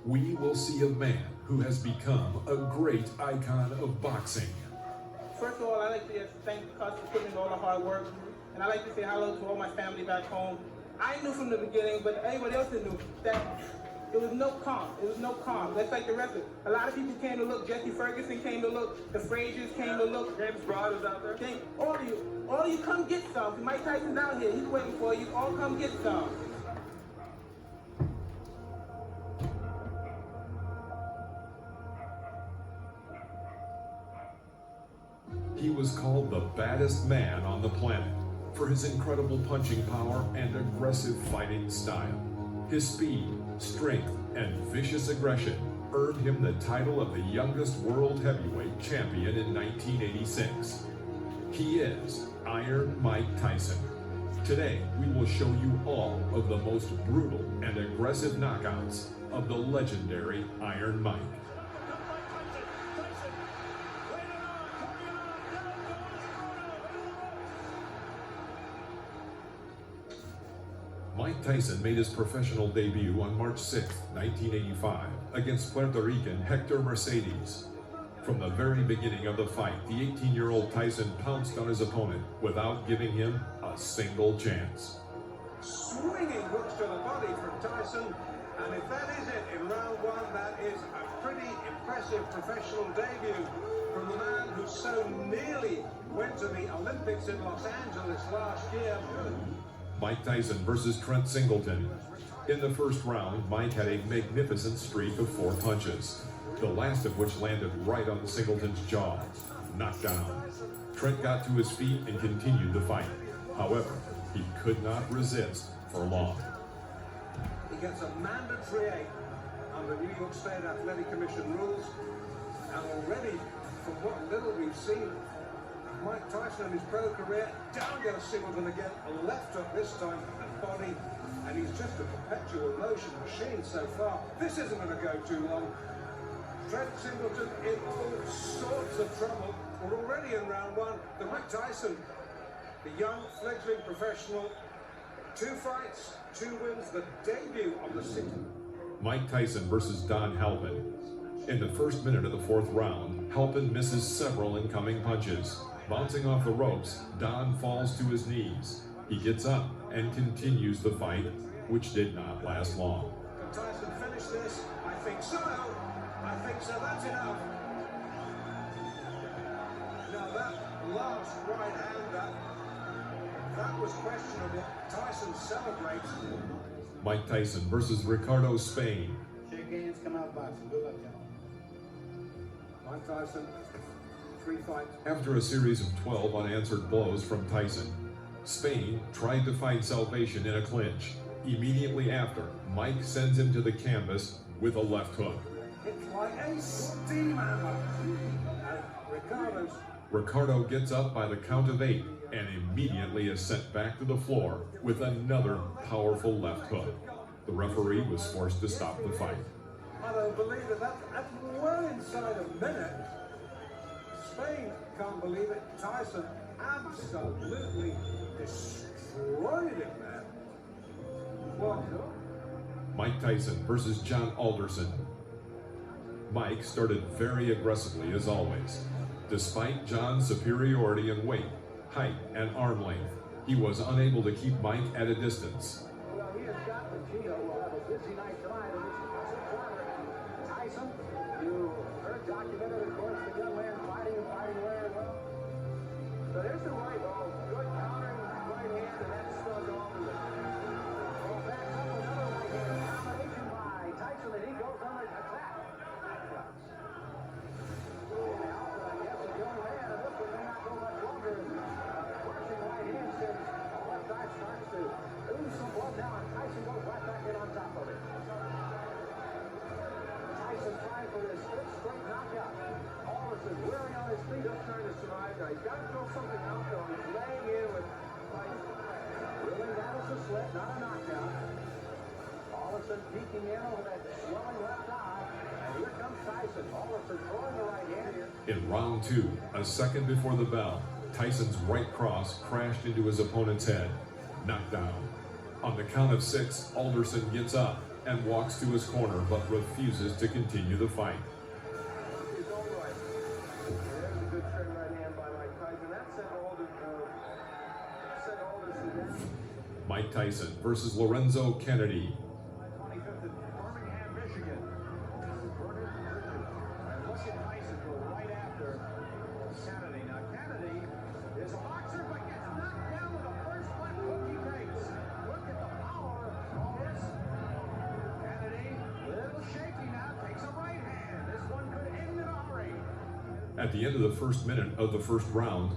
we will see a man who has become a great icon of boxing. First of all, I'd like to thank the coach for putting in all the hard work. And I'd like to say hello to all my family back home. I knew from the beginning, but anybody else knew, that it was no calm. It was no calm. That's like the rest of it. A lot of people came to look. Jesse Ferguson came to look. The Fraziers came to look. James Broad was out there. All of you come get some. Mike Tyson's out here. He's waiting for you. All come get some. He was called the baddest man on the planet for his incredible punching power and aggressive fighting style. His speed, strength, and vicious aggression earned him the title of the youngest world heavyweight champion in 1986. He is Iron Mike Tyson. Today, we will show you all of the most brutal and aggressive knockouts of the legendary Iron Mike. Mike Tyson made his professional debut on March 6, 1985, against Puerto Rican Hector Mercedes. From the very beginning of the fight, the 18-year-old Tyson pounced on his opponent without giving him a single chance. Swinging hooks to the body from Tyson, and if that is it in round one, that is a pretty impressive professional debut from the man who so nearly went to the Olympics in Los Angeles last year. Mike Tyson versus Trent Singleton. In the first round, Mike had a magnificent streak of 4 punches, the last of which landed right on Singleton's jaw. Knocked down. Trent got to his feet and continued the fight. However, he could not resist for long. He gets a mandatory 8 under New York State Athletic Commission rules, and already, from what little we've seen, Mike Tyson in his pro career down goes Singleton again, a left hook this time and body, and he's just a perpetual motion machine so far. This isn't going to go too long. Trent Singleton in all sorts of trouble. We're already in round one. The Mike Tyson, the young fledgling professional, 2 fights, 2 wins, the debut on the city. Mike Tyson versus Don Halpin. In the first minute of the 4th round, Halpin misses several incoming punches. Bouncing off the ropes, Don falls to his knees. He gets up and continues the fight, which did not last long. Can Tyson finish this? I think so. I think so. That's enough. Now that last right hand, that was questionable. Tyson celebrates. Mike Tyson versus Ricardo Spain. Shake hands, come out boxing. Good luck, Mike Tyson, 3 fights. After a series of 12 unanswered blows from Tyson, Spain tried to find salvation in a clinch. Immediately after, Mike sends him to the canvas with a left hook. It's like a steam hammer. And Ricardo gets up by the count of 8 and immediately is sent back to the floor with another powerful left hook. The referee was forced to stop the fight. I don't believe it. That's well inside a minute. Spain can't believe it. Tyson absolutely destroyed him there. Well, Mike Tyson versus John Alderson. Mike started very aggressively as always. Despite John's superiority in weight, height, and arm length, he was unable to keep Mike at a distance. Well, he has got the Gino. Will have a busy night tonight. Tyson, you heard documented, of course, the young man fighting very well. So there's the right, good countering right hand, and that's stuck off of it. Well, backs up another right hand, combination by Tyson, and he goes on the attack. I guess a young man, and this one may not go much longer. Crushing right hand since all that time starts to lose some blood now, and Tyson goes right back in on top of it. Tyson trying for this 5th straight knockout. Alderson weary on his feet, just trying to survive. Now he's got to throw something out there. He's laying in with Tyson. Really, that was a slip, not a knockout. Alderson peeking in over that swelling left eye. And here comes Tyson. Alderson throwing the right hand here. In round 2, a second before the bell, Tyson's right cross crashed into his opponent's head. Knocked down. On the count of 6, Alderson gets up and walks to his corner but refuses to continue the fight. He's all right. There's a good straight right hand by Mike Tyson. That sent Aldous to bed. Mike Tyson versus Lorenzo Kennedy. 25th in Birmingham, Michigan. Vernon Richards. And look at Tyson go right after Kennedy. Now Kennedy is a boxer, but gets knocked down with the first left hook he takes. Look at the power of this. Kennedy, a little shaky now, takes a right hand. This one could end in a hurry. At the end of the first minute of the first round,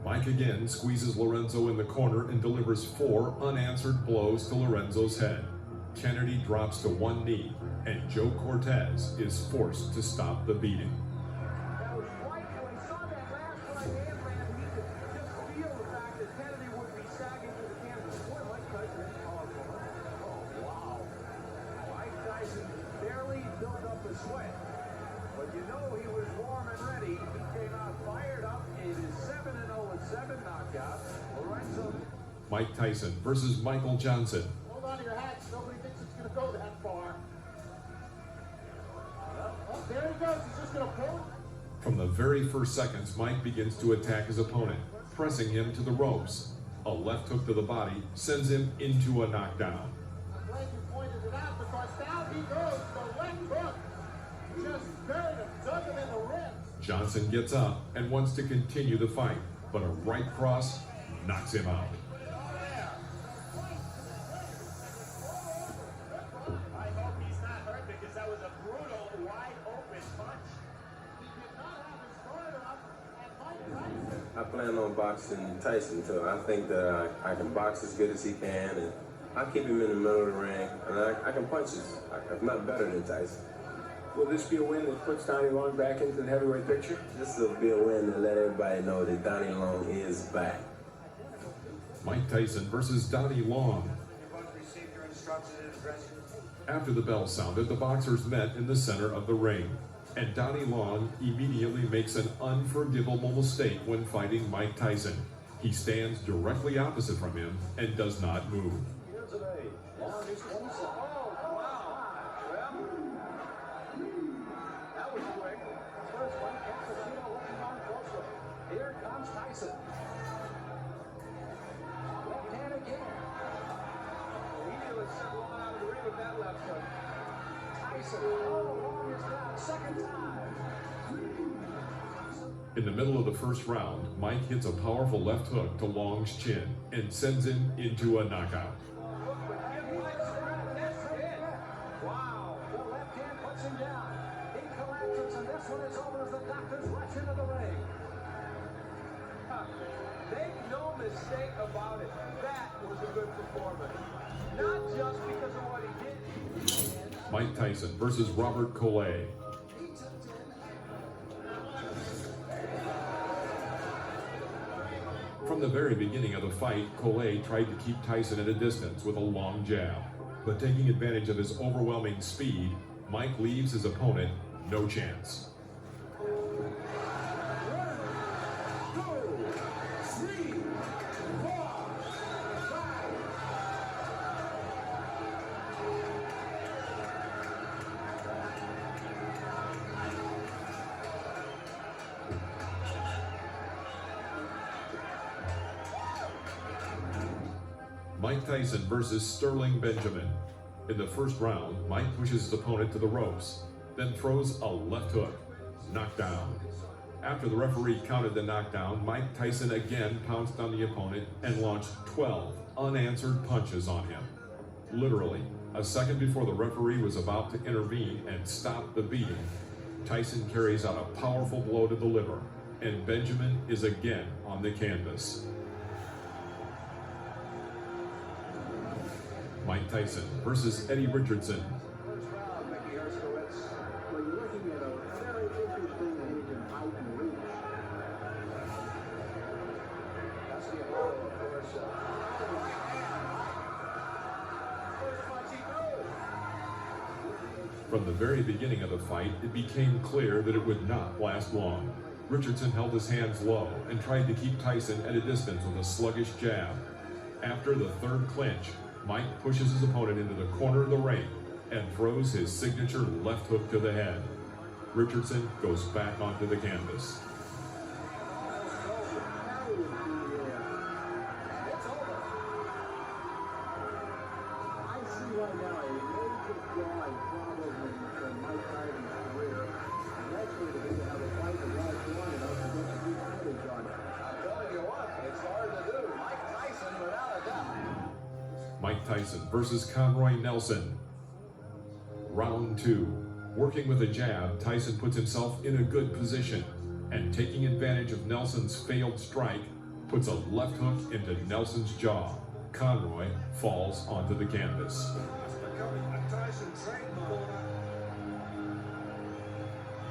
Mike again squeezes Lorenzo in the corner and delivers 4 unanswered blows to Lorenzo's head. Kennedy drops to one knee, and Joe Cortez is forced to stop the beating. That was right, and when he saw that last right hand land, he could just feel the fact that Kennedy would be sagging to the canvas. Boy, Mike Tyson is powerful. Oh, wow. Mike Tyson barely built up the sweat. But you know he was warm and ready. He came out fired up. It is 7-0 with 7 knockouts. Lorenzo. Mike Tyson versus Michael Johnson. Hold on to your hats. Nobody thinks it's going to go that far. Oh, there he goes. He's just going to pull. From the very first seconds, Mike begins to attack his opponent, pressing him to the ropes. A left hook to the body sends him into a knockdown. I'm glad you pointed it out because down he goes. The left hook just buried him, dug him in the ribs. Johnson gets up and wants to continue the fight, but a right cross knocks him out. I hope he's not hurt because that was a brutal, wide open punch. He did not have his guard up, and Mike Tyson. I plan on boxing Tyson too. I think that I can box as good as he can, and I keep him in the middle of the ring, and I can punch if not better than Tyson. Will this be a win that puts Donnie Long back into the heavyweight picture? This will be a win to let everybody know that Donnie Long is back. Mike Tyson versus Donnie Long. After the bell sounded, the boxers met in the center of the ring, and Donnie Long immediately makes an unforgivable mistake when fighting Mike Tyson. He stands directly opposite from him and does not move. Here today, Long is 27. Oh, wow. Well, that was quick. First one, Cappuccino looking on closely. Here comes Tyson. Left hand again. He nearly sent Long out of the ring with that left hook. Tyson, oh, Long is down. Second time. In the middle of the first round, Mike hits a powerful left hook to Long's chin and sends him into a knockout. Wow. The left hand puts him down. He collapses, and this one is over as the doctors rush into the ring. Make no mistake about it. That was a good performance. Not just because of what he did. Mike Tyson versus Robert Collet. From the very beginning of the fight, Collet tried to keep Tyson at a distance with a long jab. But taking advantage of his overwhelming speed, Mike leaves his opponent no chance. 1, 2, 3, 4, 5. Mike Tyson versus Sterling Benjamin. In the first round, Mike pushes his opponent to the ropes, then throws a left hook. Knockdown. After the referee counted the knockdown, Mike Tyson again pounced on the opponent and launched 12 unanswered punches on him. Literally, a second before the referee was about to intervene and stop the beating, Tyson carries out a powerful blow to deliver, and Benjamin is again on the canvas. Mike Tyson versus Eddie Richardson. First round, Mickey Herskowitz. Well, you're looking at a very interesting age and height and reach. That's the Apollo, of course. First punch he throws. From the very beginning of the fight, it became clear that it would not last long. Richardson held his hands low and tried to keep Tyson at a distance with a sluggish jab. After the third clinch, Mike pushes his opponent into the corner of the ring and throws his signature left hook to the head. Richardson goes back onto the canvas. Mike Tyson versus Conroy Nelson. Round 2. Working with a jab, Tyson puts himself in a good position, and taking advantage of Nelson's failed strike, puts a left hook into Nelson's jaw. Conroy falls onto the canvas. Becoming a Tyson trademark.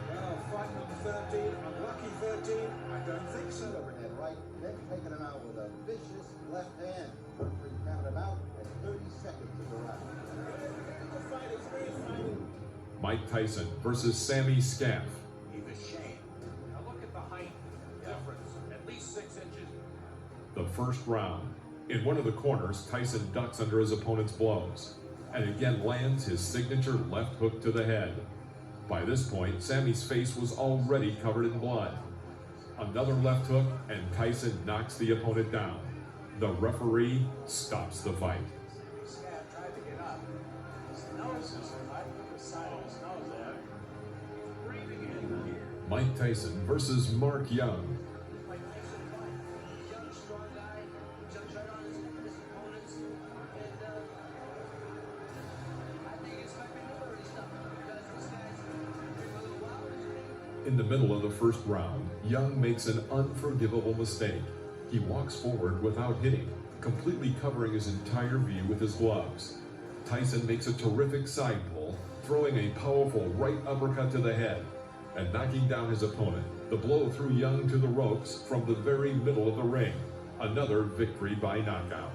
Well, fight number 13, unlucky 13, I don't think so. Overhead right, then taking him out with a vicious left hand. Referee counted him out at 30 seconds of the round. Mike Tyson versus Sammy Scaff. He's a shame. Now look at the height difference, at least 6 inches. The first round. In one of the corners, Tyson ducks under his opponent's blows, and again lands his signature left hook to the head. By this point, Sammy's face was already covered in blood. Another left hook, and Tyson knocks the opponent down. The referee stops the fight. Scaff tried to get up. His nose is right with the side of his nose there. Breathing in here. Mike Tyson versus Mark Young. Like Tyson fight. Young, strong guy. Jumps right on his opponents. And I think it's might be number stuff. Because these guys take a little while. In the middle of the first round, Young makes an unforgivable mistake. He walks forward without hitting, completely covering his entire view with his gloves. Tyson makes a terrific side pull, throwing a powerful right uppercut to the head and knocking down his opponent. The blow threw Young to the ropes from the very middle of the ring. Another victory by knockout.